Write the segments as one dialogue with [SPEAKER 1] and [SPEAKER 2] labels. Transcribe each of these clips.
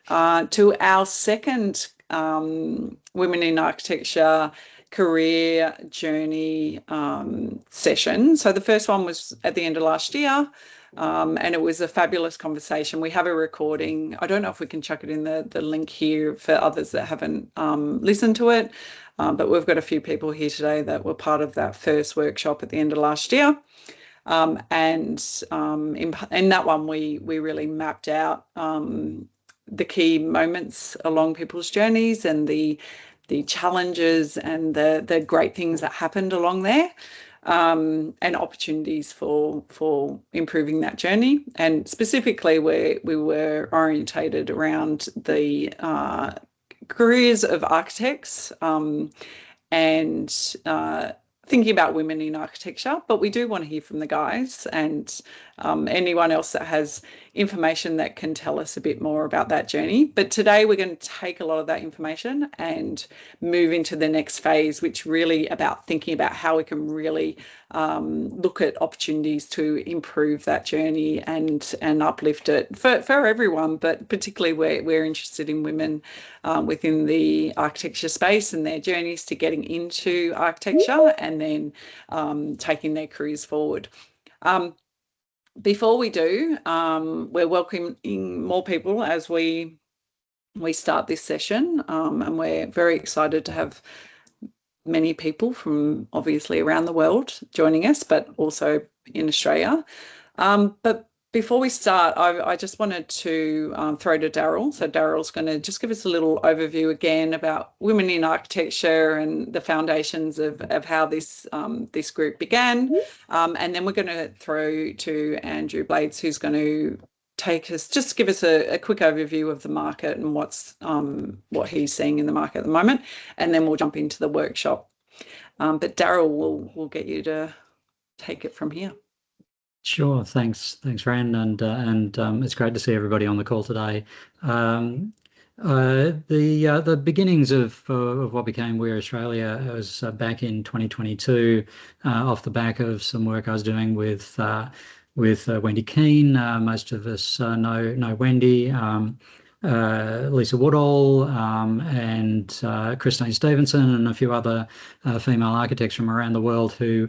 [SPEAKER 1] to our second Women in Architecture career journey session. So the first one was at the end of last year, and it was a fabulous conversation. We have a recording. I don't know if we can chuck it in the link here for others that haven't listened to it, but we've got a few people here today that were part of that first workshop at the end of last year. And in that one, we really mapped out the key moments along people's journeys and the challenges and the great things that happened along there, and opportunities for improving that journey. And specifically, we were orientated around the careers of architects, and thinking about women in architecture, but we do want to hear from the guys and anyone else that has information that can tell us a bit more about that journey. But today we're going to take a lot of that information and move into the next phase, which really about thinking about how we can really look at opportunities to improve that journey and uplift it for everyone, but particularly we're interested in women within the architecture space and their journeys to getting into architecture and then taking their careers forward. Before we do, we're welcoming more people as we start this session, and we're very excited to have many people from obviously around the world joining us, but also in Australia. But before we start, I just wanted to throw to Daryl. So Daryl's going to just give us a little overview again about women in architecture and the foundations of how this this group began. And then we're going to throw to Andrew Blades, who's going to just give us a quick overview of the market and what he's seeing in the market at the moment. And then we'll jump into the workshop. But Daryl will get you to take it from here.
[SPEAKER 2] Sure, thanks, Fran, and it's great to see everybody on the call today. The beginnings of what became WIA Australia was back in 2022, off the back of some work I was doing with Wendy Keane. Most of us know Wendy. Lisa Woodall and Christine Stevenson and a few other female architects from around the world who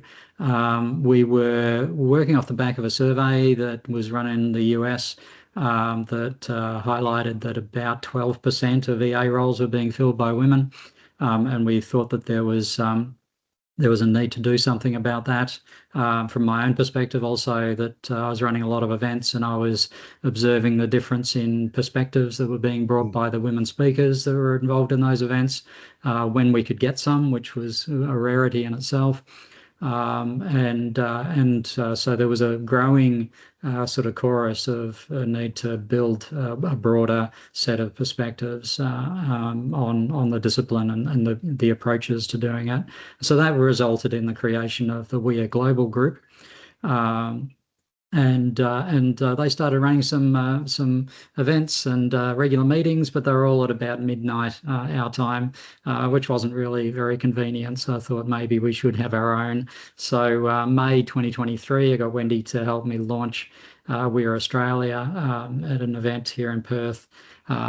[SPEAKER 2] we were working off the back of a survey that was run in the US that highlighted that about 12% of EA roles were being filled by women, and we thought that there was a need to do something about that. From my own perspective also, that I was running a lot of events and I was observing the difference in perspectives that were being brought by the women speakers that were involved in those events, when we could get some, which was a rarity in itself. So there was a growing sort of chorus of a need to build a broader set of perspectives on the discipline and the approaches to doing it. So that resulted in the creation of the WIA Global Group. They started running some events and regular meetings, but they were all at about midnight our time, which wasn't really very convenient. So I thought maybe we should have our own. So May 2023, I got Wendy to help me launch WIA Australia at an event here in Perth.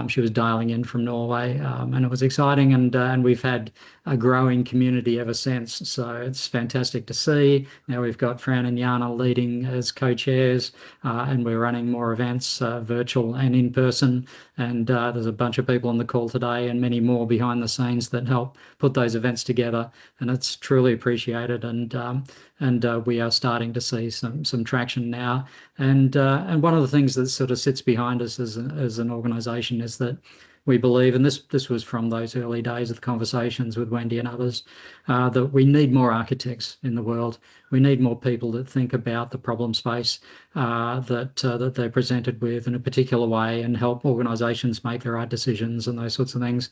[SPEAKER 2] She was dialing in from Norway, and it was exciting, and we've had a growing community ever since. So it's fantastic to see. Now we've got Fran and Jana leading as co-chairs, and we're running more events, virtual and in person. And there's a bunch of people on the call today and many more behind the scenes that help put those events together. And it's truly appreciated. And we are starting to see some traction now. And one of the things that sort of sits behind us as an organisation is that we believe, and this was from those early days of the conversations with Wendy and others, that we need more architects in the world. We need more people that think about the problem space that they're presented with in a particular way and help organisations make the right decisions and those sorts of things.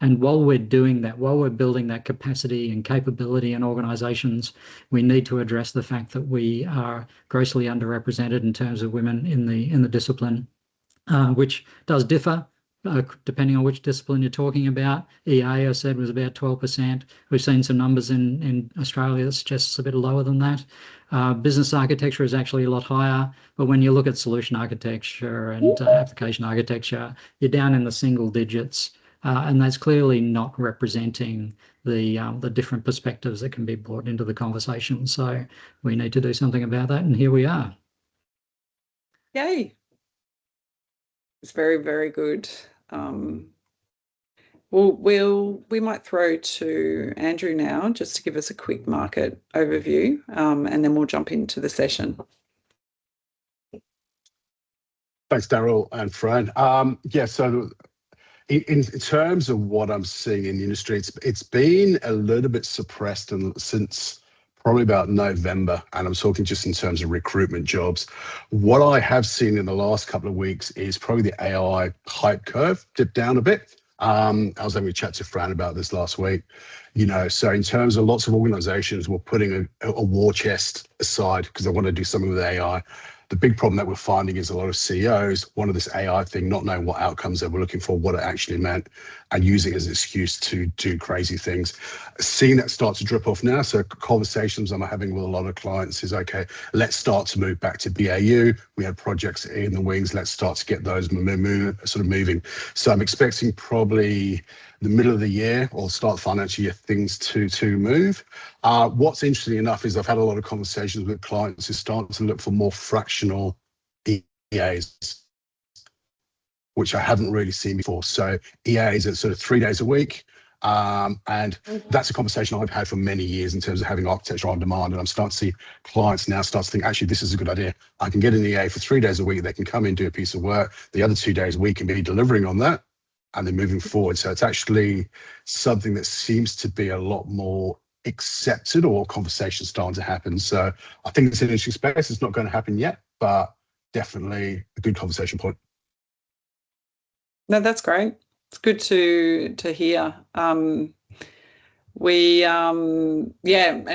[SPEAKER 2] And while we're doing that, while we're building that capacity and capability in organisations, we need to address the fact that we are grossly underrepresented in terms of women in the discipline, which does differ depending on which discipline you're talking about. EA, I said, was about 12%. We've seen some numbers in Australia that suggests a bit lower than that. Business architecture is actually a lot higher, but when you look at solution architecture and application architecture, you're down in the single digits, and that's clearly not representing the different perspectives that can be brought into the conversation. So we need to do something about that, and here we are.
[SPEAKER 1] Yay. It's very, very good. We might throw to Andrew now just to give us a quick market overview, and then we'll jump into the session.
[SPEAKER 3] Thanks, Daryl and Fran. Yeah, so in terms of what I'm seeing in the industry, it's been a little bit suppressed since probably about November, and I'm talking just in terms of recruitment jobs. What I have seen in the last couple of weeks is probably the AI hype curve dip down a bit. I was having a chat to Fran about this last week. So in terms of lots of organizations were putting a war chest aside because they want to do something with AI. The big problem that we're finding is a lot of CEOs wanted this AI thing, not knowing what outcomes they were looking for, what it actually meant, and using it as an excuse to do crazy things. Seeing that start to drip off now. So conversations I'm having with a lot of clients is, okay, let's start to move back to BAU. We had projects in the wings. Let's start to get those sort of moving. So I'm expecting probably the middle of the year or start financial year things to move. What's interesting enough is I've had a lot of conversations with clients who start to look for more fractional EAs, which I haven't really seen before. So EAs are sort of 3 days a week. And that's a conversation I've had for many years in terms of having architecture on demand. And I'm starting to see clients now start to think, actually, this is a good idea. I can get an EA for 3 days a week. They can come in, do a piece of work. The other 2 days we can be delivering on that and then moving forward. So it's actually something that seems to be a lot more accepted, or conversations starting to happen. So I think it's an interesting space. It's not going to happen yet, but definitely a good conversation point.
[SPEAKER 1] No, that's great. It's good to hear. And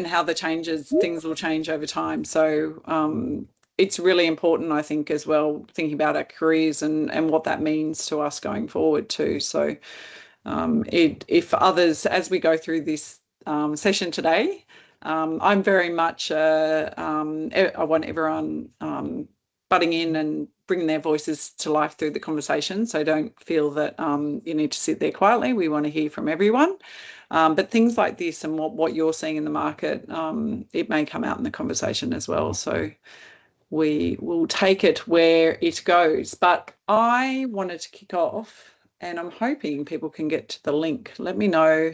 [SPEAKER 1] how things will change over time. So it's really important, I think, as well, thinking about our careers and what that means to us going forward too. So if others, as we go through this session today, I'm very much, I want everyone butting in and bringing their voices to life through the conversation. So don't feel that you need to sit there quietly. We want to hear from everyone. But things like this and what you're seeing in the market, it may come out in the conversation as well. So we will take it where it goes. But I wanted to kick off, and I'm hoping people can get to the link. Let me know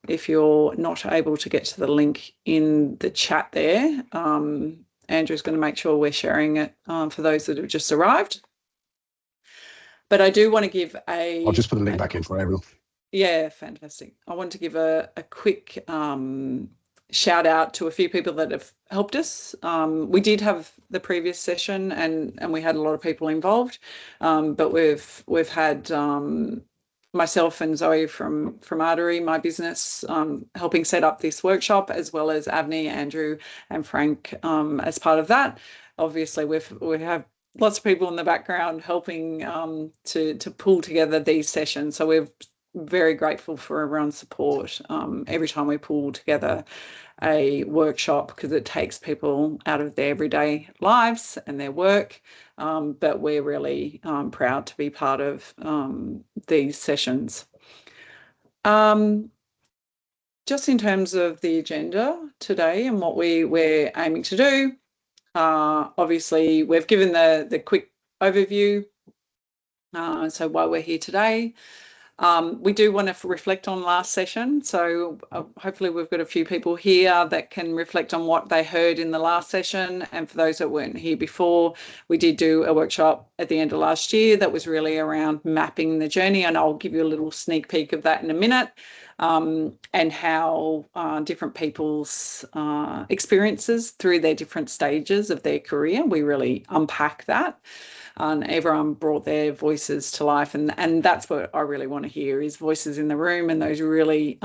[SPEAKER 1] if you're not able to get to the link in the chat there. Andrew's going to make sure we're sharing it for those that have just arrived. But I do want to give
[SPEAKER 3] I'll just put the link back in for everyone.
[SPEAKER 1] Yeah, fantastic. I want to give a quick shout out to a few people that have helped us. We did have the previous session and we had a lot of people involved, but we've had myself and Zoe from Artery, my business, helping set up this workshop, as well as Avni, Andrew, and Frank as part of that. Obviously, we have lots of people in the background helping to pull together these sessions. So we're very grateful for everyone's support every time we pull together a workshop, because it takes people out of their everyday lives and their work. But we're really proud to be part of these sessions. Just in terms of the agenda today and what we're aiming to do, obviously we've given the quick overview, so why we're here today. We do want to reflect on last session, so hopefully we've got a few people here that can reflect on what they heard in the last session. And for those that weren't here before, we did do a workshop at the end of last year that was really around mapping the journey, and I'll give you a little sneak peek of that in a minute, and how different people's experiences through their different stages of their career, we really unpack that. And everyone brought their voices to life, and that's what I really want to hear, is voices in the room and those really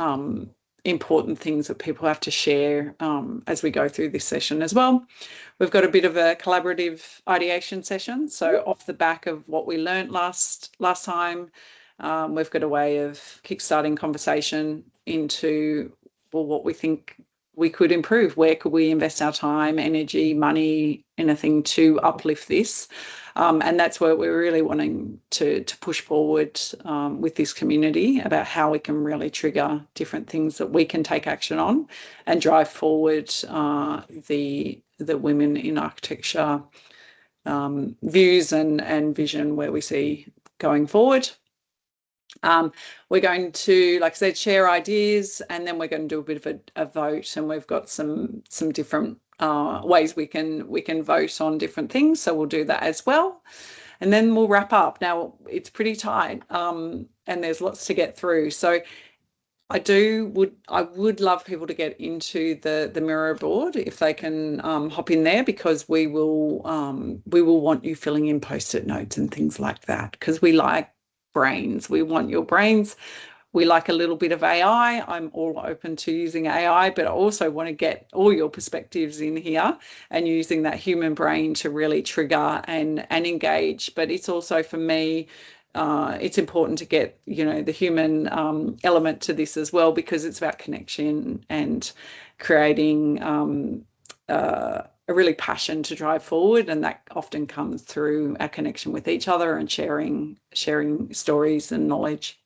[SPEAKER 1] important things that people have to share as we go through this session as well. We've got a bit of a collaborative ideation session. So off the back of what we learnt last time, we've got a way of kickstarting conversation into, well, what we think we could improve. Where could we invest our time, energy, money, anything to uplift this? And that's where we're really wanting to push forward with this community about how we can really trigger different things that we can take action on and drive forward the women in architecture views and vision where we see going forward. We're going to, like I said, share ideas, and then we're going to do a bit of a vote, and we've got some different ways we can vote on different things, so we'll do that as well, and then we'll wrap up. Now it's pretty tight, and there's lots to get through, so I would love people to get into the Miro board if they can hop in there, because we will want you filling in post-it notes and things like that, because we like brains. We want your brains. We like a little bit of AI. I'm all open to using AI, but I also want to get all your perspectives in here and using that human brain to really trigger and engage. But it's also, for me, it's important to get, the human element to this as well, because it's about connection and creating a really passion to drive forward, and that often comes through our connection with each other and sharing stories and knowledge.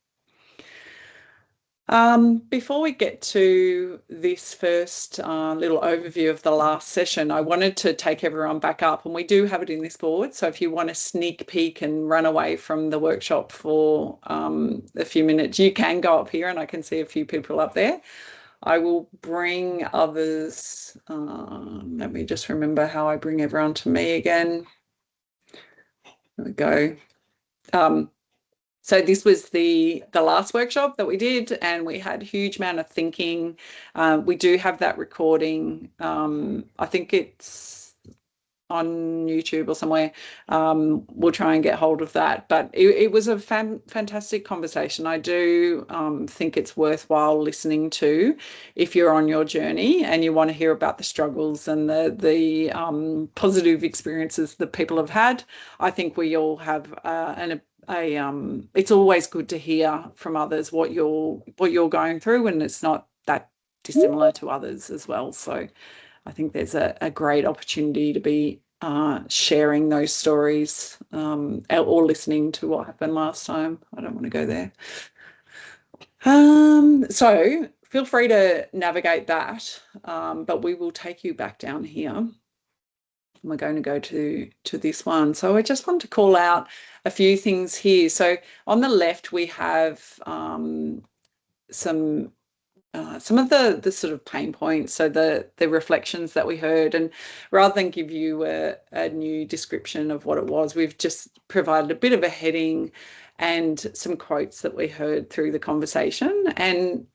[SPEAKER 1] Before we get to this first little overview of the last session, I wanted to take everyone back up, and we do have it in this board. So if you want to sneak peek and run away from the workshop for a few minutes, you can go up here, and I can see a few people up there. I will bring others. Let me just remember how I bring everyone to me again. There we go. So this was the last workshop that we did, and we had a huge amount of thinking. We do have that recording. I think it's on YouTube or somewhere. We'll try and get hold of that. But it was a fantastic conversation. I do think it's worthwhile listening to if you're on your journey and you want to hear about the struggles and the positive experiences that people have had. I think we all have it's always good to hear from others what you're going through, and it's not that dissimilar to others as well. So I think there's a great opportunity to be sharing those stories or listening to what happened last time. I don't want to go there. So feel free to navigate that, but we will take you back down here. We're going to go to this one. So I just want to call out a few things here. So on the left, we have some of the sort of pain points, so the reflections that we heard, and rather than give you a new description of what it was, we've just provided a bit of a heading and some quotes that we heard through the conversation. And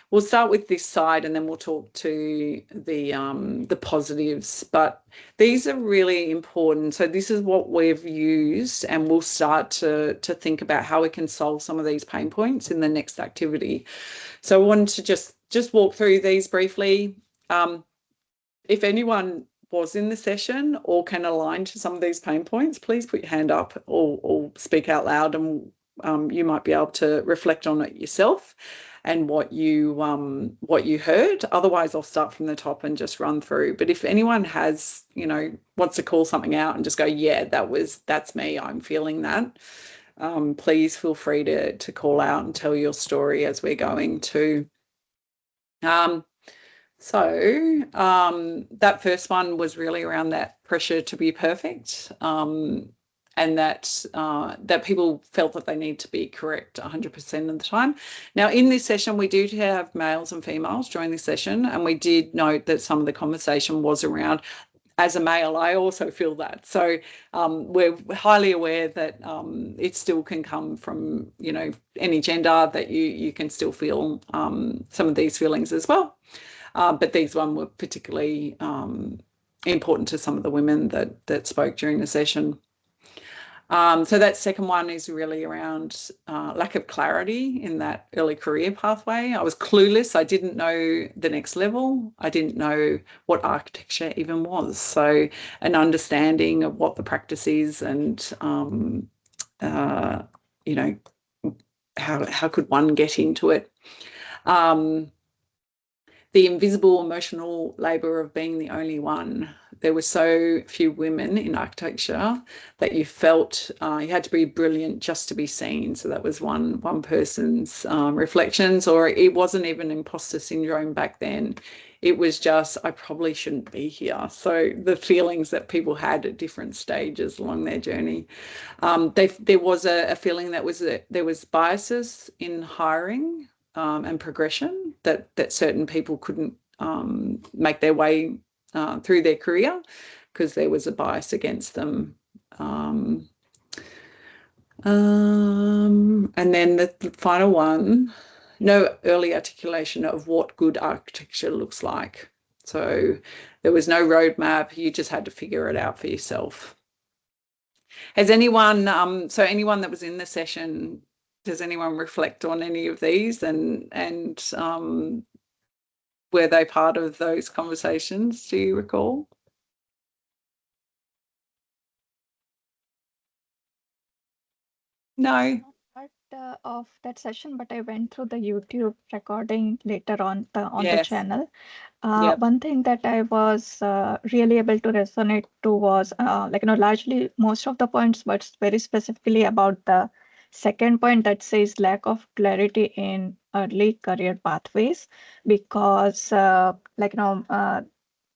[SPEAKER 1] we'll start with this side, and then we'll talk to the positives. But these are really important. So this is what we've used, and we'll start to think about how we can solve some of these pain points in the next activity. So I wanted to just walk through these briefly. If anyone was in the session or can align to some of these pain points, please put your hand up or speak out loud, and you might be able to reflect on it yourself and what you heard. Otherwise, I'll start from the top and just run through. But if anyone has, wants to call something out and just go, yeah, that's me, I'm feeling that. Please feel free to call out and tell your story as we're going to. So that first one was really around that pressure to be perfect, and that people felt that they need to be correct 100% of the time. Now, in this session, we do have males and females join this session, and we did note that some of the conversation was around, as a male, I also feel that. So we're highly aware that it still can come from, any gender, that you can still feel some of these feelings as well. But these one were particularly important to some of the women that spoke during the session. So that second one is really around lack of clarity in that early career pathway. I was clueless. I didn't know the next level. I didn't know what architecture even was. So an understanding of what the practice is and, you know, how could one get into it? The invisible emotional labour of being the only one. There were so few women in architecture that you felt you had to be brilliant just to be seen. So that was one person's reflections, or it wasn't even imposter syndrome back then. It was just, I probably shouldn't be here. So the feelings that people had at different stages along their journey. There was a feeling that there was biases in hiring and progression that certain people couldn't make their way through their career because there was a bias against them. And then the final one, no early articulation of what good architecture looks like. So there was no roadmap. You just had to figure it out for yourself. Has anyone, so anyone that was in the session, does anyone reflect on any of these and were they part of those conversations? Do you recall? No.
[SPEAKER 4] Part of that session, but I went through the YouTube recording later on the
[SPEAKER 1] Yes.
[SPEAKER 4] channel.
[SPEAKER 1] Yep.
[SPEAKER 4] One thing that I was really able to resonate to was largely most of the points, but very specifically about the second point that says lack of clarity in early career pathways, because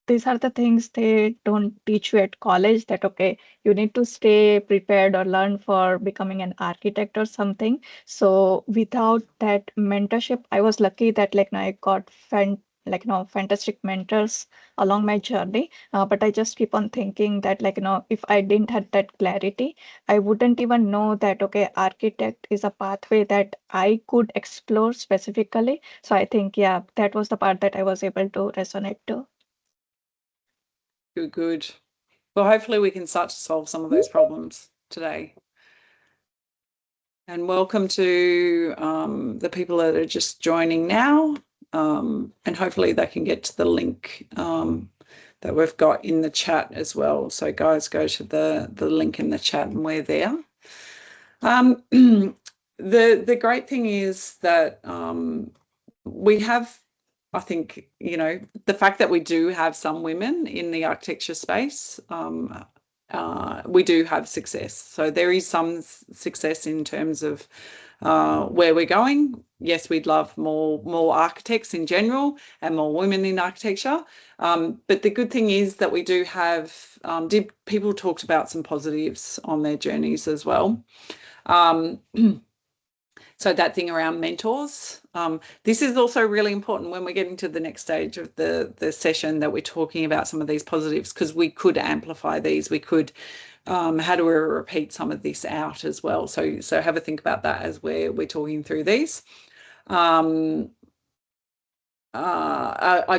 [SPEAKER 4] these are the things they don't teach you at college, that okay, you need to stay prepared or learn for becoming an architect or something. So without that mentorship, I was lucky that I got fantastic mentors along my journey. But I just keep on thinking that if I didn't have that clarity, I wouldn't even know that okay, architect is a pathway that I could explore specifically. So I think, yeah, that was the part that I was able to resonate to.
[SPEAKER 1] Good. Well, hopefully we can start to solve some of those problems today. And welcome to the people that are just joining now. And hopefully they can get to the link that we've got in the chat as well. So guys, go to the link in the chat and we're there. The great thing is that we have, I think, the fact that we do have some women in the architecture space, we do have success. So there is some success in terms of where we're going. Yes, we'd love more architects in general and more women in architecture. But the good thing is that we do have, people talked about some positives on their journeys as well. So that thing around mentors, this is also really important when we're getting to the next stage of the session, that we're talking about some of these positives, because we could amplify these. We could, how do we repeat some of this out as well? So have a think about that as we're talking through these. I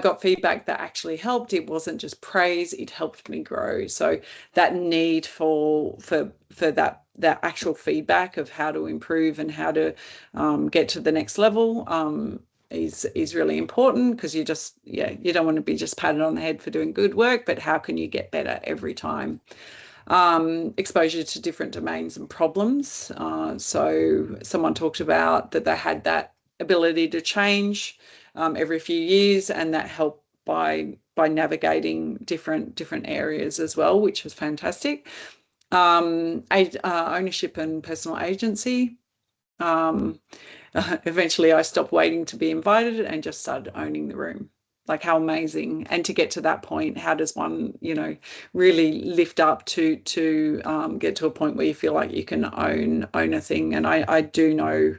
[SPEAKER 1] got feedback that actually helped. It wasn't just praise, it helped me grow. So that need for that actual feedback of how to improve and how to get to the next level is really important, because you don't want to be just patted on the head for doing good work, but how can you get better every time? Exposure to different domains and problems. So someone talked about that they had that ability to change every few years, and that helped by navigating different areas as well, which was fantastic. Ownership and personal agency. Eventually I stopped waiting to be invited and just started owning the room. Like, how amazing. And to get to that point, how does one, really lift up to get to a point where you feel like you can own a thing? And I do know,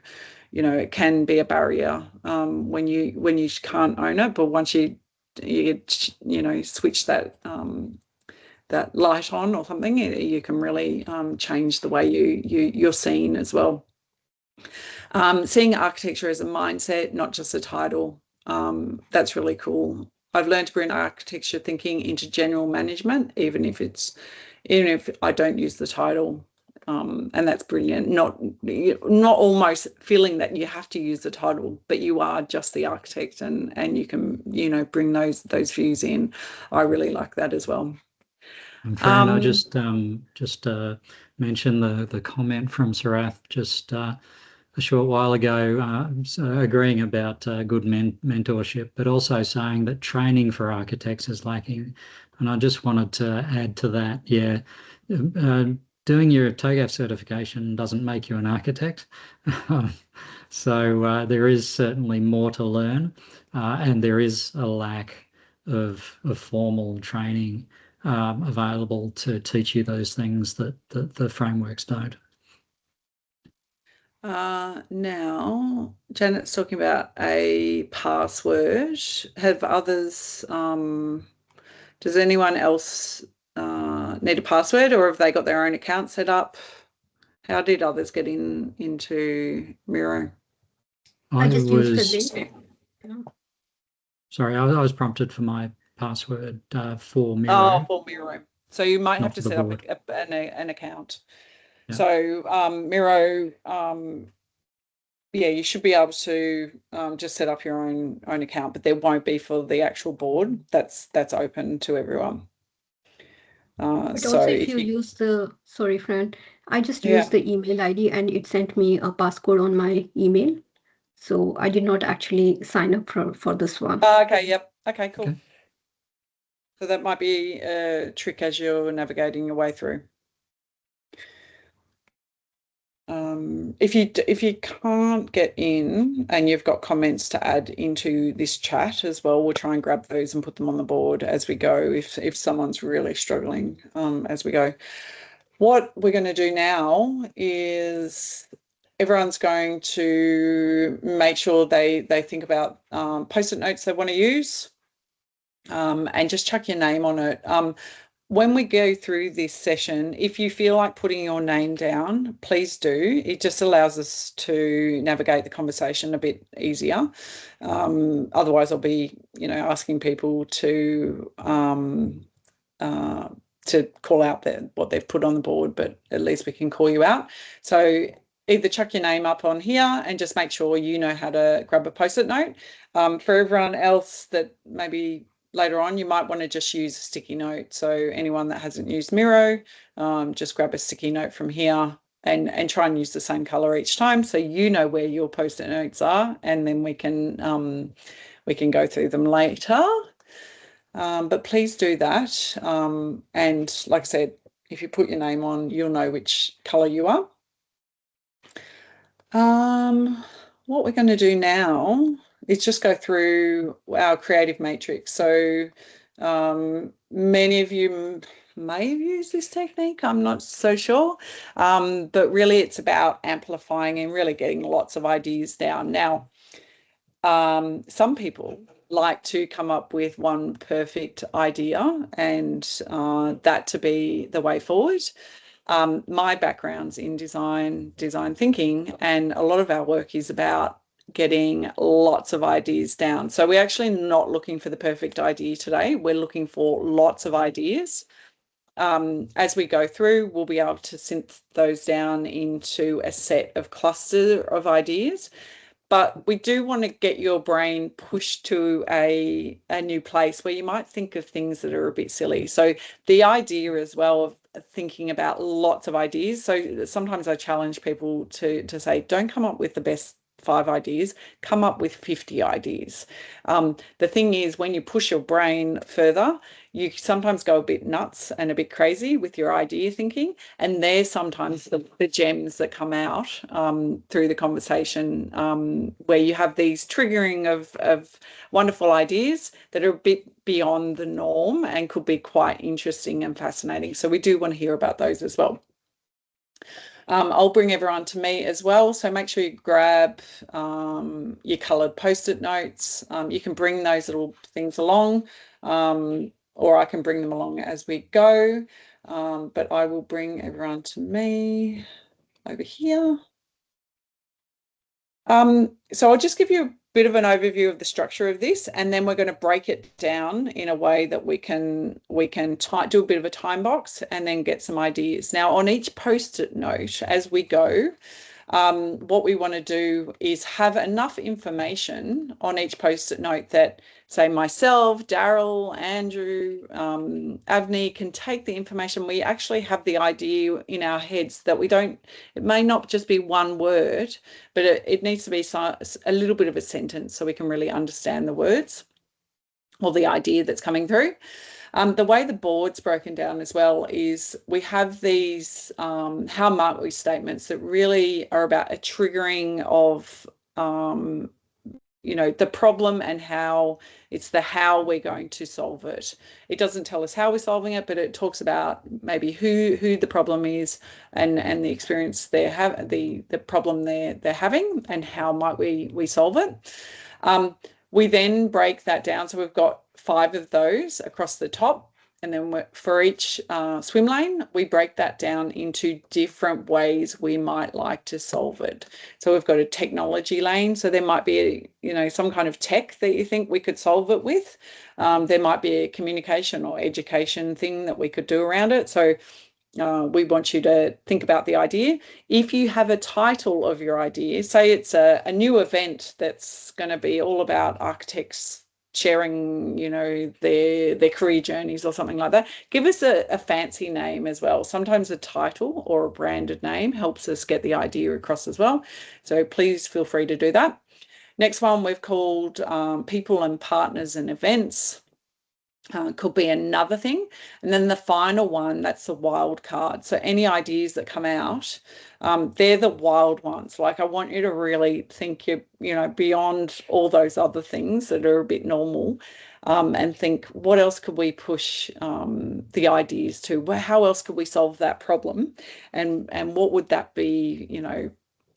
[SPEAKER 1] it can be a barrier when you can't own it, but once you switch that light on or something, you can really change the way you're seen as well. Seeing architecture as a mindset, not just a title. That's really cool. I've learned to bring architecture thinking into general management, even if I don't use the title. and that's brilliant. Not almost feeling that you have to use the title, but you are just the architect, and you can, you know, bring those views in. I really like that as well.
[SPEAKER 2] And Fran, I just mention the comment from Sarath just a short while ago, agreeing about good mentorship, but also saying that training for architects is lacking. And I just wanted to add to that, yeah, doing your TOGAF certification doesn't make you an architect. So there is certainly more to learn, and there is a lack of formal training available to teach you those things that the frameworks don't.
[SPEAKER 1] Now, Janet's talking about a password. Have others, does anyone else need a password, or have they got their own account set up? How did others get into Miro?
[SPEAKER 5] I just used the link.
[SPEAKER 2] Sorry, I was prompted for my password for Miro.
[SPEAKER 1] Oh, for Miro. So you might have to set up an account. Yeah. So Miro, yeah, you should be able to just set up your own account, but there won't be for the actual board. That's open to everyone.
[SPEAKER 5] But also if you use the, sorry, Fran, I just used the email ID and it sent me a passcode on my email. So I did not actually sign up for this one.
[SPEAKER 1] Okay, yep. Okay, cool. Okay. So that might be a trick as you're navigating your way through. If you can't get in and you've got comments to add into this chat as well, we'll try and grab those and put them on the board as we go if someone's really struggling as we go. What we're going to do now is everyone's going to make sure they think about post-it notes they want to use and just chuck your name on it. When we go through this session, if you feel like putting your name down, please do. It just allows us to navigate the conversation a bit easier. Otherwise, I'll be, you know, asking people to call out what they've put on the board, but at least we can call you out. So either chuck your name up on here and just make sure you know how to grab a post-it note. For everyone else that maybe later on, you might want to just use a sticky note. So anyone that hasn't used Miro, just grab a sticky note from here and try and use the same color each time, so you know where your post-it notes are, and then we can go through them later. But please do that. And like I said, if you put your name on, you'll know which color you are. What we're going to do now is just go through our creative matrix. So many of you may have used this technique, I'm not so sure, but really it's about amplifying and really getting lots of ideas down. Now, some people like to come up with one perfect idea and that to be the way forward. My background's in design thinking, and a lot of our work is about getting lots of ideas down. So we're actually not looking for the perfect idea today. We're looking for lots of ideas. As we go through, we'll be able to synth those down into a set of cluster of ideas. But we do want to get your brain pushed to a new place where you might think of things that are a bit silly. So the idea as well of thinking about lots of ideas. So sometimes I challenge people to say, don't come up with the best 5 ideas, come up with 50 ideas. The thing is, when you push your brain further, you sometimes go a bit nuts and a bit crazy with your idea thinking, and there's sometimes the gems that come out through the conversation where you have these triggering of wonderful ideas that are a bit beyond the norm and could be quite interesting and fascinating. So we do want to hear about those as well. I'll bring everyone to me as well, so make sure you grab your coloured post-it notes. You can bring those little things along, or I can bring them along as we go, but I will bring everyone to me over here. So I'll just give you bit of an overview of the structure of this, and then we're going to break it down in a way that we can do a bit of a time box and then get some ideas. Now, on each post-it note as we go, what we want to do is have enough information on each post-it note that, say, myself, Daryl, Andrew, Avni can take the information. We actually have the idea in our heads that we don't, it may not just be one word, but it needs to be a little bit of a sentence so we can really understand the words or the idea that's coming through. The way the board's broken down as well is we have these how might we statements that really are about a triggering of the problem and how it's the how we're going to solve it. It doesn't tell us how we're solving it, but it talks about maybe who the problem is and the experience they have, the problem they're having, and how might we solve it. We then break that down. So we've got 5 of those across the top. And then for each swim lane, we break that down into different ways we might like to solve it. So we've got a technology lane. So there might be, some kind of tech that you think we could solve it with. There might be a communication or education thing that we could do around it. So we want you to think about the idea. If you have a title of your idea, say it's a new event that's going to be all about architects sharing, their career journeys or something like that, give us a fancy name as well. Sometimes a title or a branded name helps us get the idea across as well. So please feel free to do that. Next one we've called people and partners and events. Could be another thing. And then the final one, that's the wild card. So any ideas that come out, they're the wild ones. Like I want you to really think, beyond all those other things that are a bit normal, and think, what else could we push the ideas to? Well, how else could we solve that problem? And what would that be,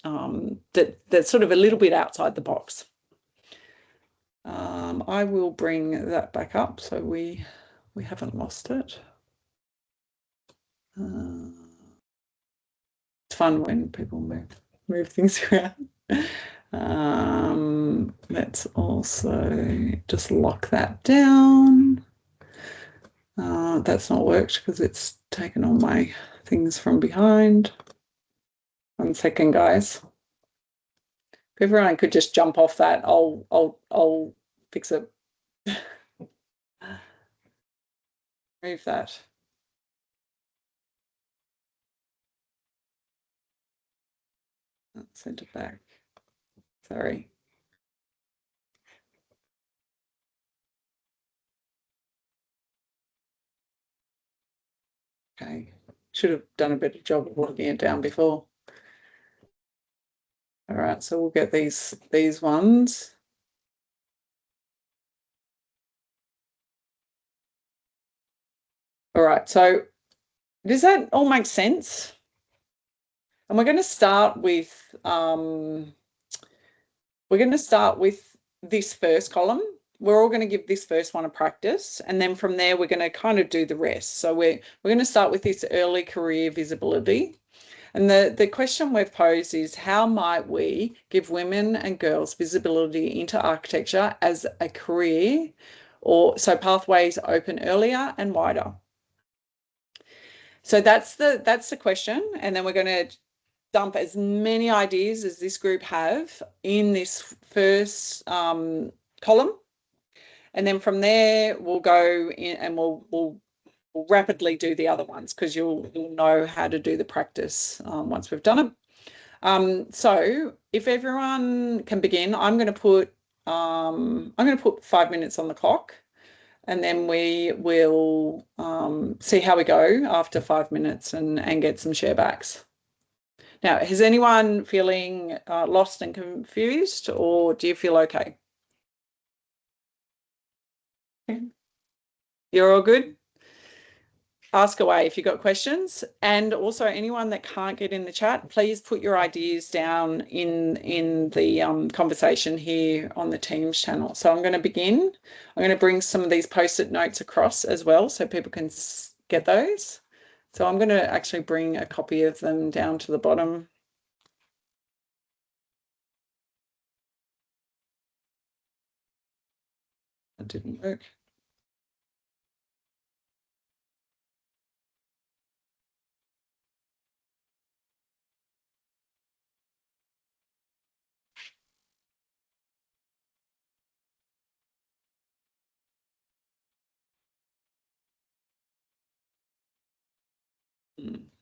[SPEAKER 1] that's sort of a little bit outside the box. I will bring that back up so we haven't lost it. It's fun when people move things around. Let's also just lock that down. That's not worked because it's taken all my things from behind. 1 second, guys. If everyone could just jump off that, I'll fix it. Move that. Send it back. Sorry. Okay. Should have done a better job of locking it down before. All right, so we'll get these ones. All right, so does that all make sense? And we're going to start with this first column. We're all going to give this first one a practice, and then from there we're going to kind of do the rest. So we're going to start with this early career visibility. And the question we've posed is, how might we give women and girls visibility into architecture as a career, so pathways open earlier and wider? So that's the question. And then we're going to dump as many ideas as this group have in this first column. And then from there, we'll go in and we'll rapidly do the other ones because you'll know how to do the practice once we've done it. So if everyone can begin, I'm going to put 5 minutes on the clock, and then we will see how we go after 5 minutes and get some share backs. Now, is anyone feeling lost and confused, or do you feel okay? You're all good? Ask away if you've got questions. And also anyone that can't get in the chat, please put your ideas down in the conversation here on the Teams channel. So I'm going to begin. I'm going to bring some of these post-it notes across as well so people can get those. So I'm going to actually bring a copy of them down to the bottom. That didn't work. Hmm.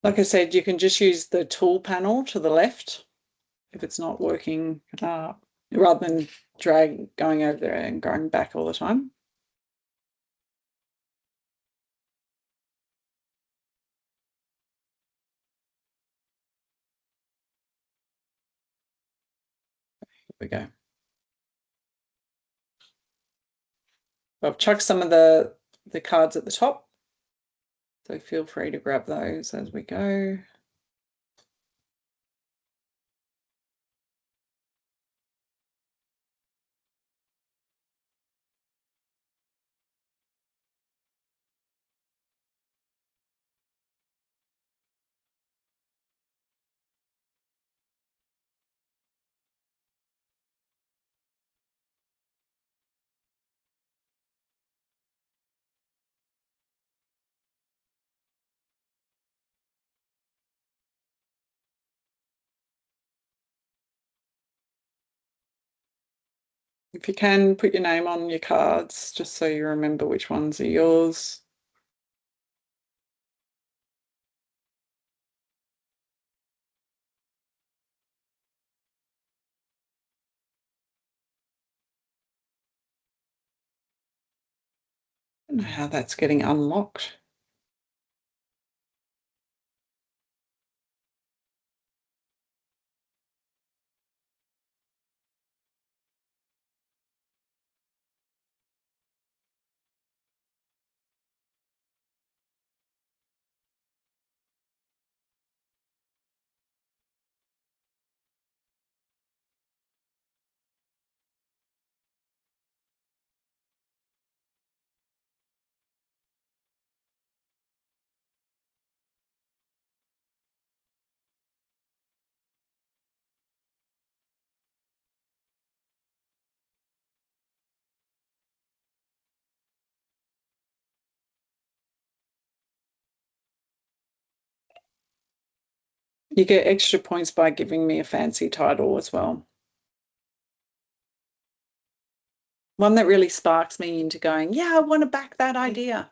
[SPEAKER 1] Like I said, you can just use the tool panel to the left if it's not working, rather than going over there and going back all the time. Here we go. I've chucked some of the cards at the top, so feel free to grab those as we go. If you can, put your name on your cards just so you remember which ones are yours. I don't know how that's getting unlocked. You get extra points by giving me a fancy title as well. One that really sparks me into going, yeah, I want to back that idea.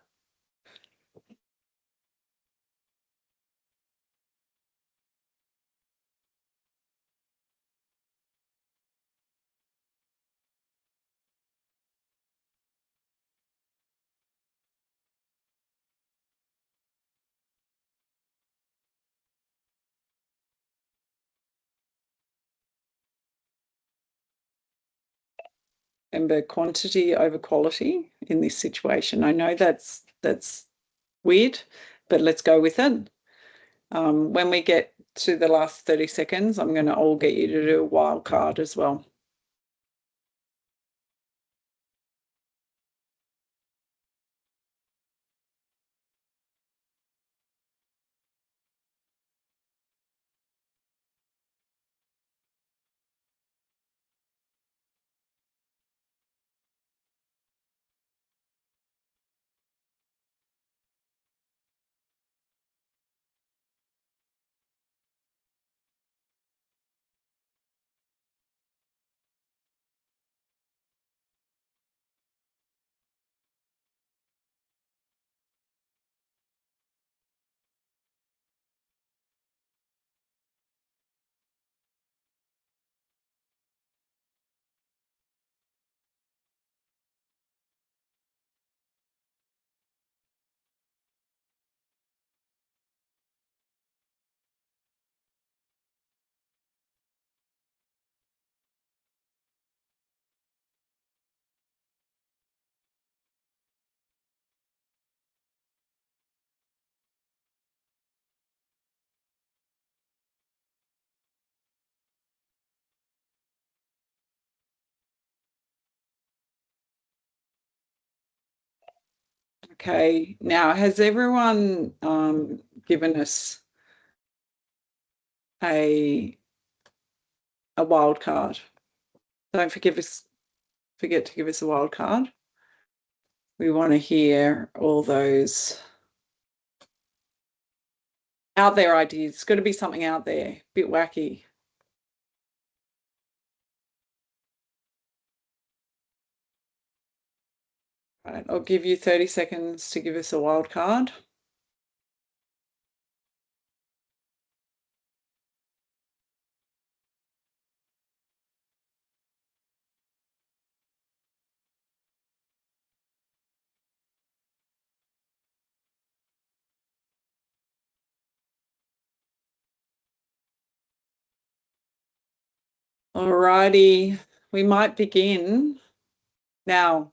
[SPEAKER 1] Remember, quantity over quality in this situation. I know that's weird, but let's go with it. When we get to the last 30 seconds, I'm going to all get you to do a wild card as well. Okay, now has everyone given us a wild card? Don't forget to give us a wild card. We want to hear all those out there ideas. It's got to be something out there, a bit wacky. Right, I'll give you 30 seconds to give us a wild card. Alrighty, we might begin now.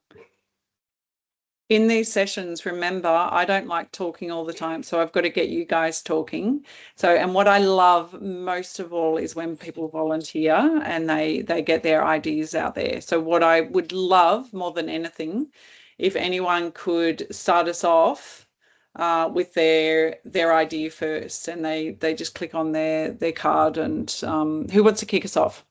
[SPEAKER 1] In these sessions, remember, I don't like talking all the time, so I've got to get you guys talking. So, and what I love most of all is when people volunteer and they get their ideas out there. So what I would love more than anything, if anyone could start us off with their idea first, and they just click on their card. And who wants to kick us off?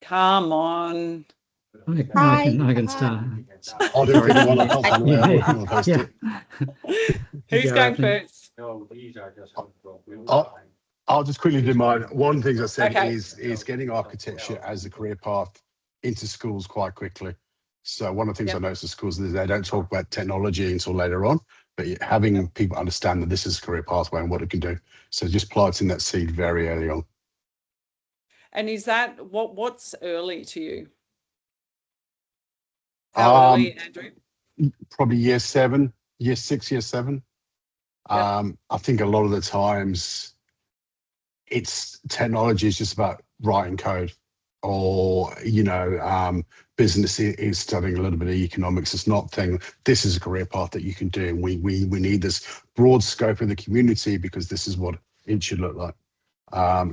[SPEAKER 1] Come on.
[SPEAKER 2] I can start.
[SPEAKER 3] I'll do it while I pass on the way. I'm working on post it.
[SPEAKER 1] Who's going first?
[SPEAKER 3] I'll just quickly do mine. One of the things I said is getting architecture as a career path into schools quite quickly. So one of the things I noticed in schools is they don't talk about technology until later on, but having people understand that this is a career pathway and what it can do. So just planting that seed very early on.
[SPEAKER 1] And is that what's early to you? How early, Andrew?
[SPEAKER 3] Probably year 7, year 6, year 7. I think a lot of the times it's technology is just about writing code, or business is studying a little bit of economics. It's not saying this is a career path that you can do. We need this broad scope in the community because this is what it should look like.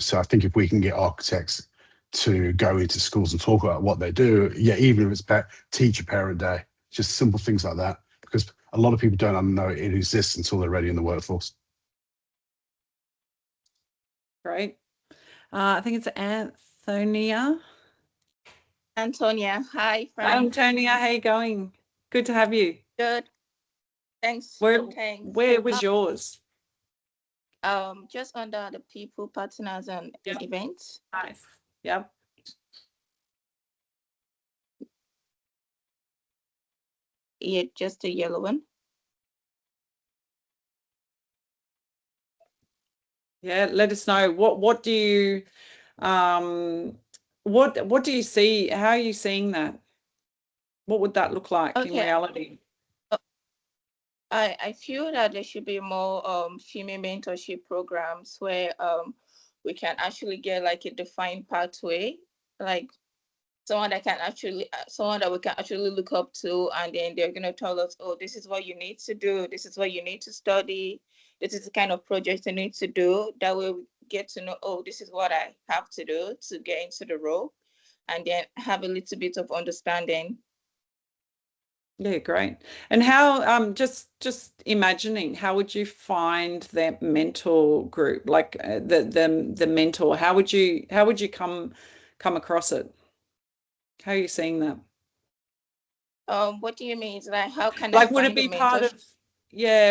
[SPEAKER 3] So I think if we can get architects to go into schools and talk about what they do, even if it's teacher parent day, just simple things like that, because a lot of people don't know it exists until they're ready in the workforce.
[SPEAKER 1] Great. I think it's Antonia.
[SPEAKER 6] Antonia, hi.
[SPEAKER 1] Antonia, how you going? Good to have you.
[SPEAKER 6] Good. Thanks.
[SPEAKER 1] Where
[SPEAKER 6] Thanks.
[SPEAKER 1] was yours?
[SPEAKER 6] Just under the people, partners, and events.
[SPEAKER 1] Nice. Yep.
[SPEAKER 6] Yeah, just a yellow one.
[SPEAKER 1] Yeah, let us know. What do you what do you see? How are you seeing that? What would that look like in reality?
[SPEAKER 6] I feel that there should be more female mentorship programs where we can actually get like a defined pathway, like someone that we can actually look up to, and then they're going to tell us, oh, this is what you need to do, this is what you need to study, this is the kind of project you need to do. That way we get to know, oh, this is what I have to do to get into the role, and then have a little bit of understanding.
[SPEAKER 1] Yeah, great. And how just imagining, how would you find that mentor group, like the mentor? How would you come across it? How are you seeing that?
[SPEAKER 6] What do you mean? Like, how can
[SPEAKER 1] like
[SPEAKER 6] I
[SPEAKER 1] would it
[SPEAKER 6] find
[SPEAKER 1] be
[SPEAKER 6] a
[SPEAKER 1] part
[SPEAKER 6] mentor?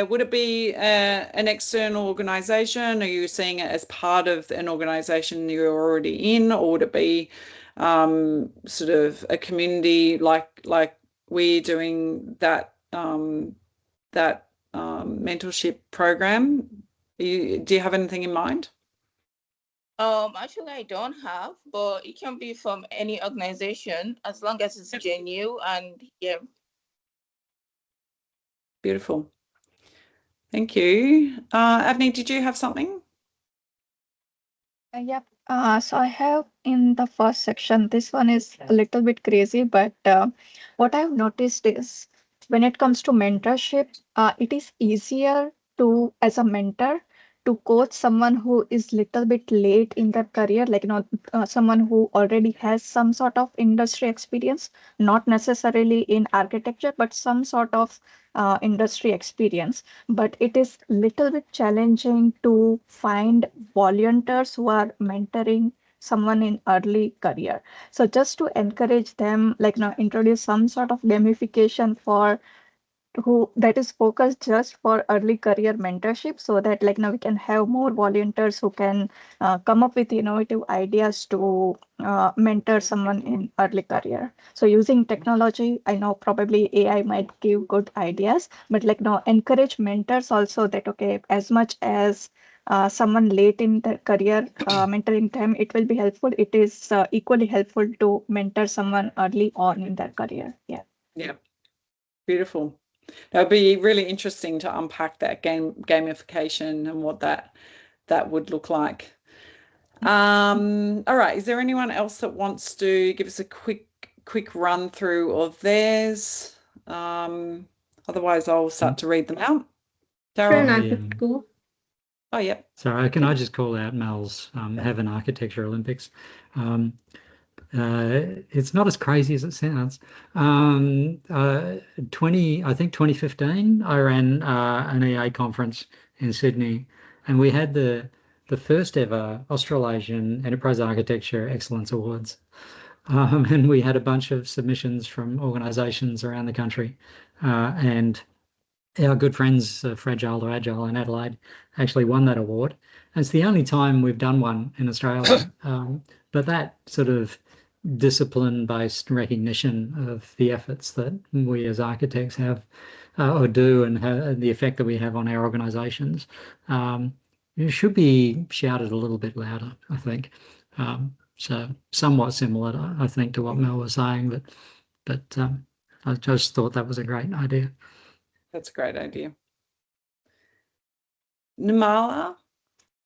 [SPEAKER 1] of would it be an external organization? Are you seeing it as part of an organization you're already in, or would it be sort of a community like we're doing that mentorship program? Do you have anything in mind?
[SPEAKER 6] Actually, I don't have, but it can be from any organization as long as it's genuine and
[SPEAKER 1] Beautiful. Thank you. Avni, did you have something?
[SPEAKER 4] Yep. So I have in the first section, this one is a little bit crazy, but what I've noticed is when it comes to mentorship, it is easier to, as a mentor, to coach someone who is little bit late in their career, like someone who already has some sort of industry experience, not necessarily in architecture, but some sort of industry experience. But it is little bit challenging to find volunteers who are mentoring someone in early career. So just to encourage them, like introduce some sort of gamification for who that is focused just for early career mentorship, so that we can have more volunteers who can come up with innovative ideas to mentor someone in early career. So using technology, I know probably AI might give good ideas, but encourage mentors also, that okay, as much as someone late in their career, mentoring them, it will be helpful. It is equally helpful to mentor someone early on in their career.
[SPEAKER 1] Yeah, beautiful. It would be really interesting to unpack that gamification and what that would look like. All right. Is there anyone else that wants to give us a quick run through of theirs? Otherwise, I'll start to read them out.
[SPEAKER 5] Fran, I
[SPEAKER 1] Daryl?
[SPEAKER 5] could go.
[SPEAKER 1] Oh, yep.
[SPEAKER 2] Sorry, can I just call out Mel's Have an Architecture Olympics? It's not as crazy as it sounds. 2015, I ran an EA conference in Sydney, and we had the first ever Australasian Enterprise Architecture Excellence Awards. And we had a bunch of submissions from organisations around the country, and our good friends, Fragile to Agile in Adelaide, actually won that award. And it's the only time we've done one in Australia. But that sort of discipline-based recognition of the efforts that we as architects have or do, and the effect that we have on our organisations, it should be shouted a little bit louder, I think. So somewhat similar, I think, to what Mel was saying, but I just thought that was a great idea.
[SPEAKER 1] That's a great idea. Nirmala?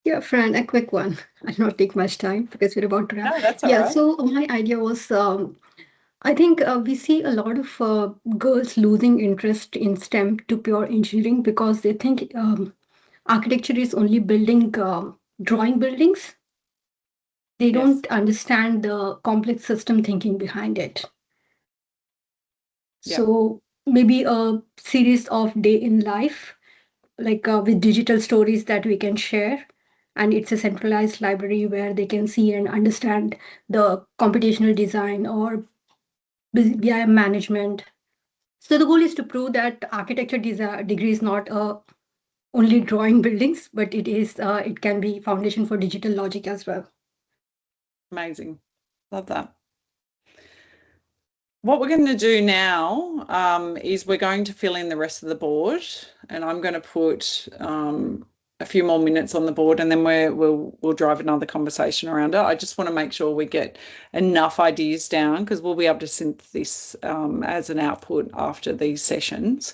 [SPEAKER 5] Yeah, Fran, a quick one. I'll not take much time because we're about to wrap.
[SPEAKER 1] No, that's all right.
[SPEAKER 5] So my idea was, I think we see a lot of girls losing interest in STEM to pure engineering because they think architecture is only building, drawing buildings. They don't understand the complex system thinking behind it.
[SPEAKER 1] Yeah.
[SPEAKER 5] So maybe a series of day in life, like with digital stories that we can share. And it's a centralized library where they can see and understand the computational design or WIA management. So the goal is to prove that architecture degree is not only drawing buildings, but it can be foundation for digital logic as well.
[SPEAKER 1] Amazing. Love that. What we're going to do now is we're going to fill in the rest of the board, and I'm going to put a few more minutes on the board, and then we'll drive another conversation around it. I just want to make sure we get enough ideas down, because we'll be able to synth this as an output after these sessions.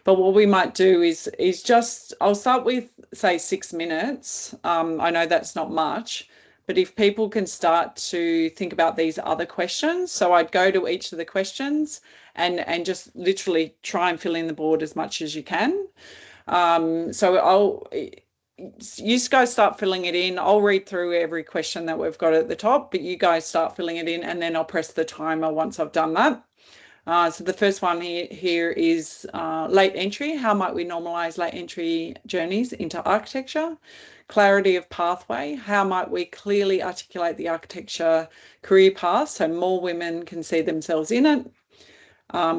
[SPEAKER 1] But what we might do is just, I'll start with, say, 6 minutes. I know that's not much, but if people can start to think about these other questions, so I'd go to each of the questions and just literally try and fill in the board as much as you can. So you guys start filling it in. I'll read through every question that we've got at the top, but you guys start filling it in, and then I'll press the timer once I've done that. So the first one here is late entry. How might we normalise late entry journeys into architecture? Clarity of pathway. How might we clearly articulate the architecture career path so more women can see themselves in it?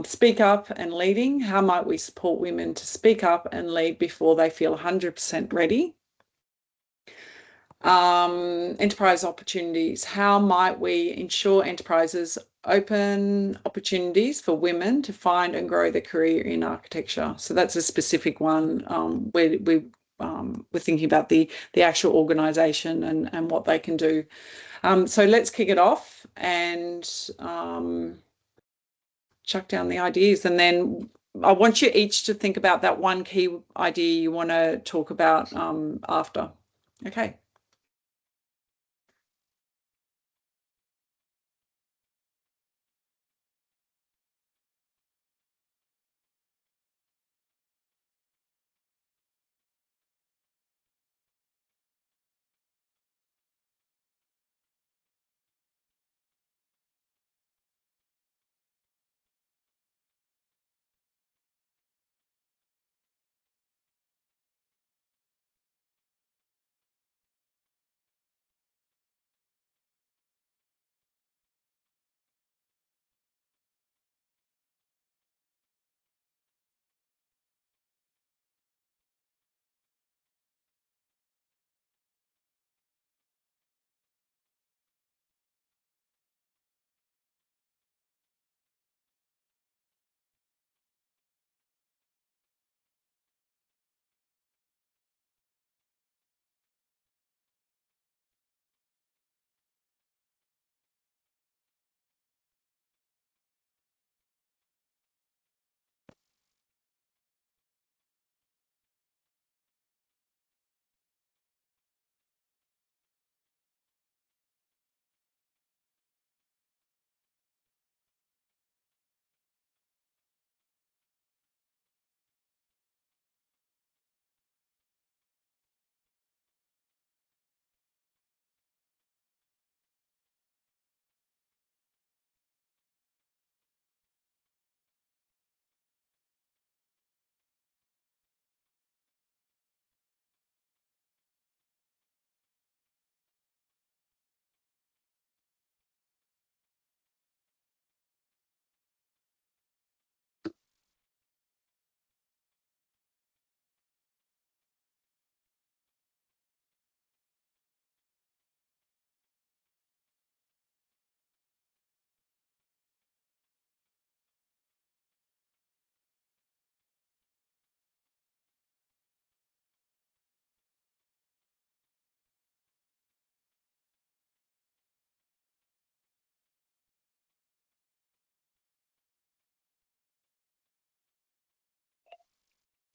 [SPEAKER 1] Speak up and leading. How might we support women to speak up and lead before they feel 100% ready? Enterprise opportunities. How might we ensure enterprises open opportunities for women to find and grow their career in architecture? So that's a specific one where we're thinking about the actual organisation and what they can do. So let's kick it off and chuck down the ideas, and then I want you each to think about that one key idea you want to talk about after. Okay.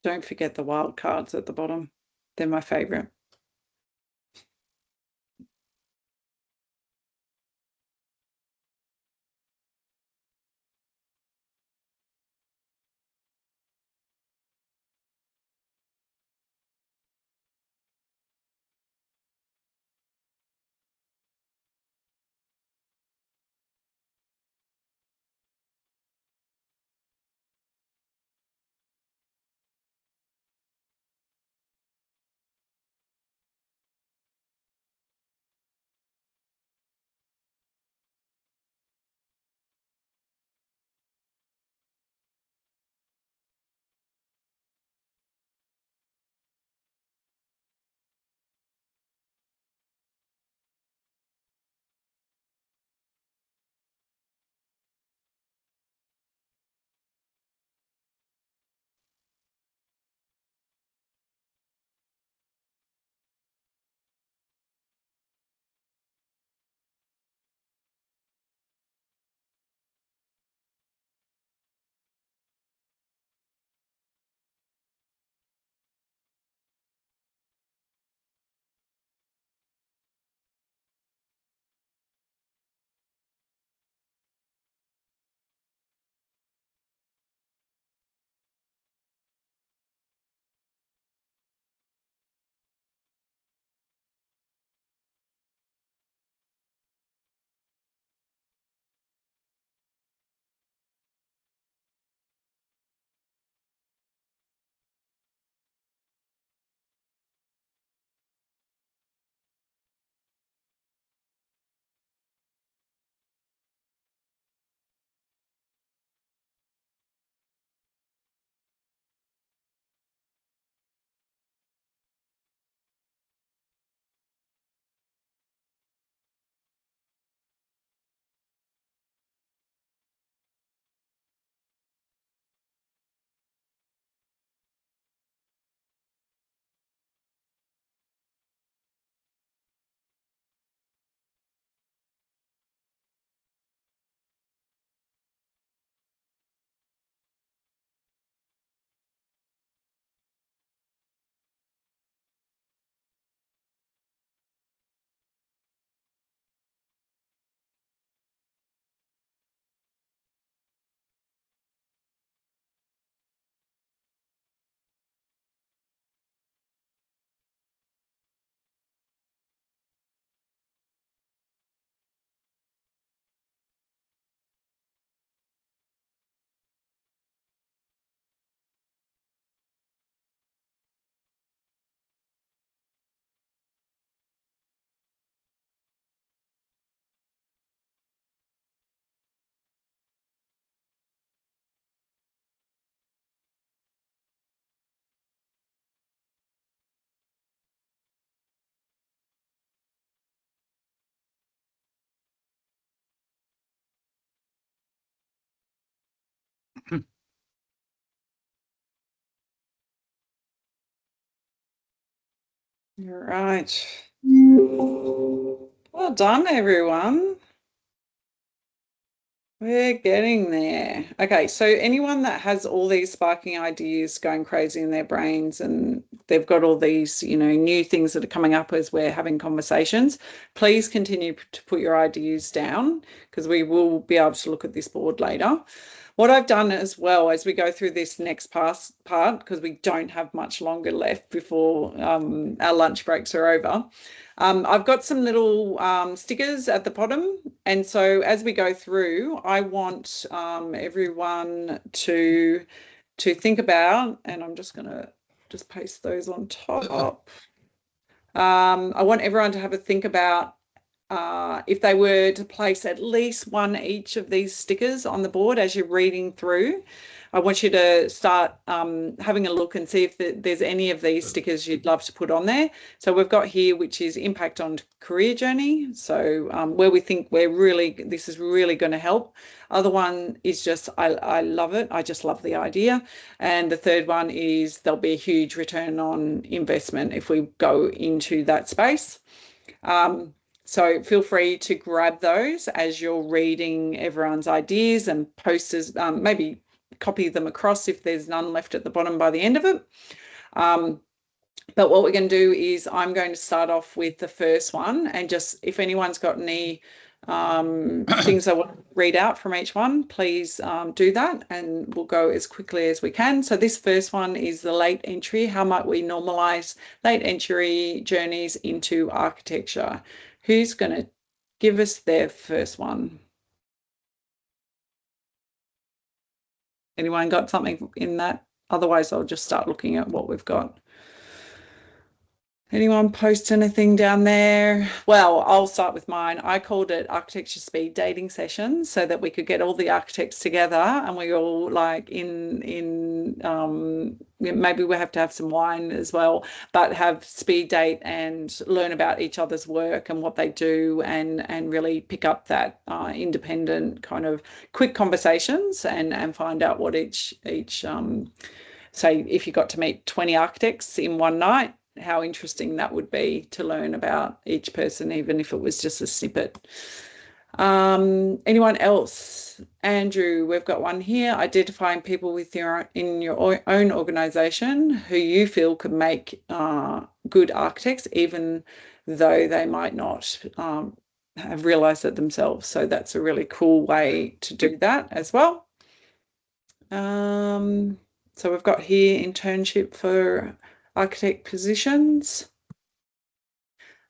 [SPEAKER 1] Don't forget the wild cards at the bottom. They're my favourite. All right. Well done, everyone. We're getting there. Okay, so anyone that has all these sparking ideas going crazy in their brains and they've got all these, new things that are coming up as we're having conversations, please continue to put your ideas down because we will be able to look at this board later. What I've done as well as we go through this next part, because we don't have much longer left before our lunch breaks are over, I've got some little stickers at the bottom. And so as we go through, I want everyone to think about, and I'm just going to just paste those on top. I want everyone to have a think about if they were to place at least one each of these stickers on the board as you're reading through. I want you to start having a look and see if there's any of these stickers you'd love to put on there. So we've got here, which is impact on career journey. So where we think this is really going to help. Other one is just, I love it. I just love the idea. And the third one is there'll be a huge return on investment if we go into that space. So feel free to grab those as you're reading everyone's ideas and posters, maybe copy them across if there's none left at the bottom by the end of it. But what we're going to do is I'm going to start off with the first one, and just if anyone's got any things I want to read out from each one, please do that, and we'll go as quickly as we can. So this first one is the late entry. How might we normalise late entry journeys into architecture? Who's going to give us their first one? Anyone got something in that? Otherwise, I'll just start looking at what we've got. Anyone post anything down there? Well, I'll start with mine. I called it architecture speed dating sessions so that we could get all the architects together and we all like maybe we have to have some wine as well, but have speed date and learn about each other's work and what they do, and really pick up that independent kind of quick conversations and find out what each say if you got to meet 20 architects in one night, how interesting that would be to learn about each person, even if it was just a snippet. Anyone else? Andrew, we've got one here. Identifying people in your own organisation who you feel could make good architects, even though they might not have realised it themselves. So that's a really cool way to do that as well. So we've got here internship for architect positions.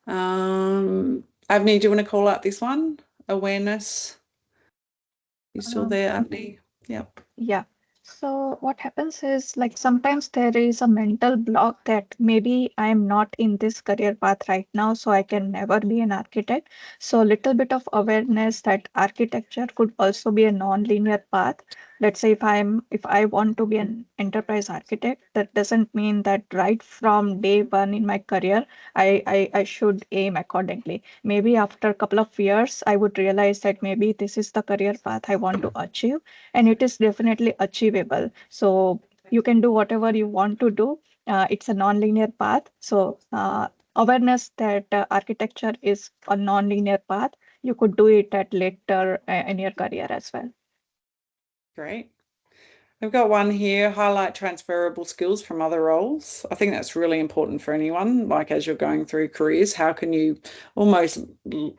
[SPEAKER 1] Avni, do you want to call out this one? Awareness. You still there, Avni? Yep.
[SPEAKER 4] Yeah. So what happens is, like, sometimes there is a mental block that maybe I'm not in this career path right now, so I can never be an architect. So a little bit of awareness that architecture could also be a non-linear path. Let's say if I want to be an enterprise architect, that doesn't mean that right from day one in my career, I should aim accordingly. Maybe after a couple of years, I would realize that maybe this is the career path I want to achieve, and it is definitely achievable. So you can do whatever you want to do. It's a non-linear path. So awareness that architecture is a non-linear path, you could do it at later in your career as well.
[SPEAKER 1] Great. We've got one here, highlight transferable skills from other roles. I think that's really important for anyone, like as you're going through careers, how can you almost lean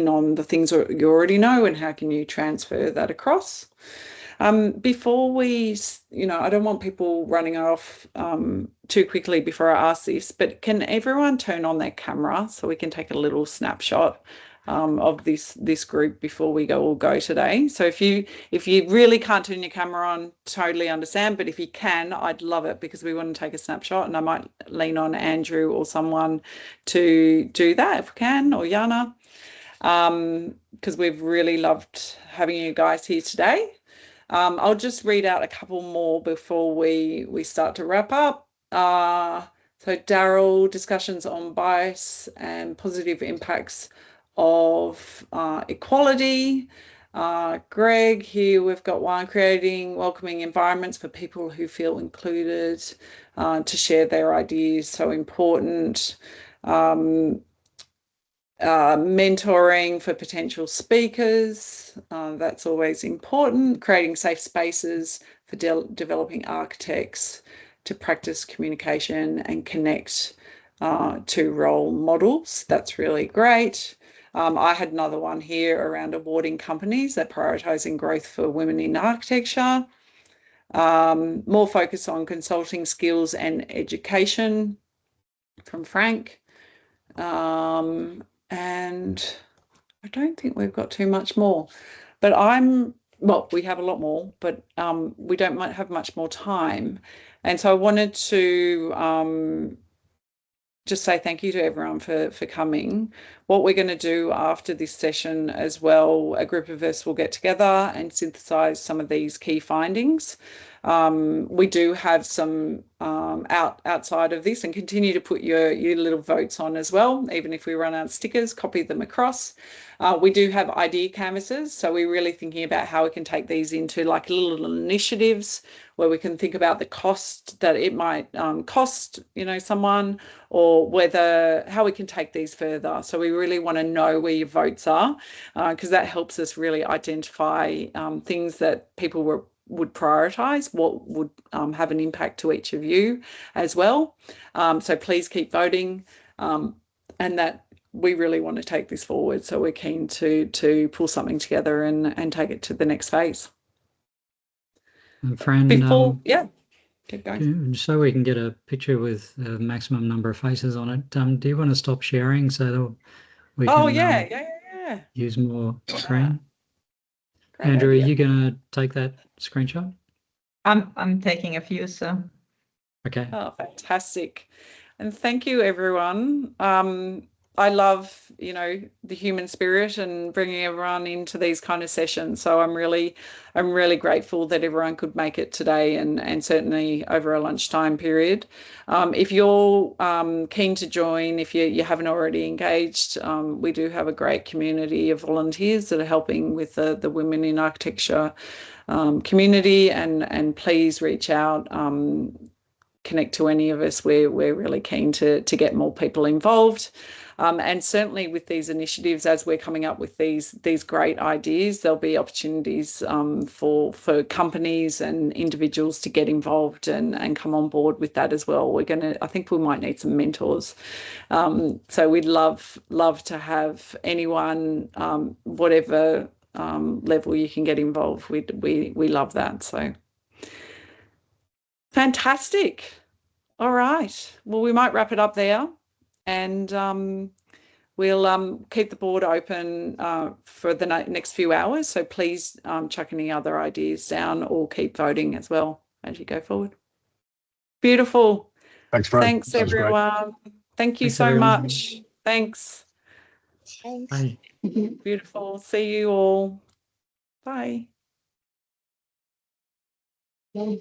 [SPEAKER 1] on the things that you already know, and how can you transfer that across? Before we, I don't want people running off too quickly before I ask this, but can everyone turn on their camera so we can take a little snapshot of this group before we all go today? So if you really can't turn your camera on, totally understand, but if you can, I'd love it, because we want to take a snapshot, and I might lean on Andrew or someone to do that if we can, or Yana, because we've really loved having you guys here today. I'll just read out a couple more before we start to wrap up. So Daryl, discussions on bias and positive impacts of equality. Greg, here we've got one, creating welcoming environments for people who feel included to share their ideas, so important. Mentoring for potential speakers, that's always important. Creating safe spaces for developing architects to practice communication and connect to role models. That's really great. I had another one here around awarding companies that prioritising growth for women in architecture. More focus on consulting skills and education from Frank. And I don't think we've got too much more, but we have a lot more, but we don't have much more time. And so I wanted to just say thank you to everyone for coming. What we're going to do after this session as well, a group of us will get together and synthesize some of these key findings. We do have some outside of this, and continue to put your little votes on as well. Even if we run out of stickers, copy them across. We do have idea canvases, so we're really thinking about how we can take these into like little initiatives where we can think about the cost that it might cost, someone, or how we can take these further. So we really want to know where your votes are, because that helps us really identify things that people would prioritise, what would have an impact to each of you as well. So please keep voting, and that we really want to take this forward. So we're keen to pull something together and take it to the next phase.
[SPEAKER 2] Fran,
[SPEAKER 1] keep going.
[SPEAKER 2] So we can get a picture with the maximum number of faces on it. Do you want to stop sharing so that we can use more screen?
[SPEAKER 1] Great
[SPEAKER 2] Andrew,
[SPEAKER 1] idea.
[SPEAKER 2] are you going to take that screenshot?
[SPEAKER 7] I'm taking a few, so.
[SPEAKER 2] Okay.
[SPEAKER 1] Oh, fantastic. And thank you, everyone. I love, the human spirit and bringing everyone into these kind of sessions. So I'm really grateful that everyone could make it today, and certainly over a lunchtime period. If you're keen to join, if you haven't already engaged, we do have a great community of volunteers that are helping with the Women in Architecture community, and please reach out. Connect to any of us. We're really keen to get more people involved, and certainly with these initiatives, as we're coming up with these great ideas, there'll be opportunities for companies and individuals to get involved and come on board with that as well. I think we might need some mentors, so we'd love to have anyone, whatever level you can get involved. We love that. So. Fantastic. All right. Well, we might wrap it up there, and we'll keep the board open for the next few hours. So please chuck any other ideas down or keep voting as well as you go forward. Beautiful.
[SPEAKER 3] Thanks, Fran.
[SPEAKER 1] Thanks, everyone. Thank you so much. Thanks.
[SPEAKER 7] Thanks.
[SPEAKER 2] Bye.
[SPEAKER 1] Beautiful. See you all. Bye.
[SPEAKER 7] Bye.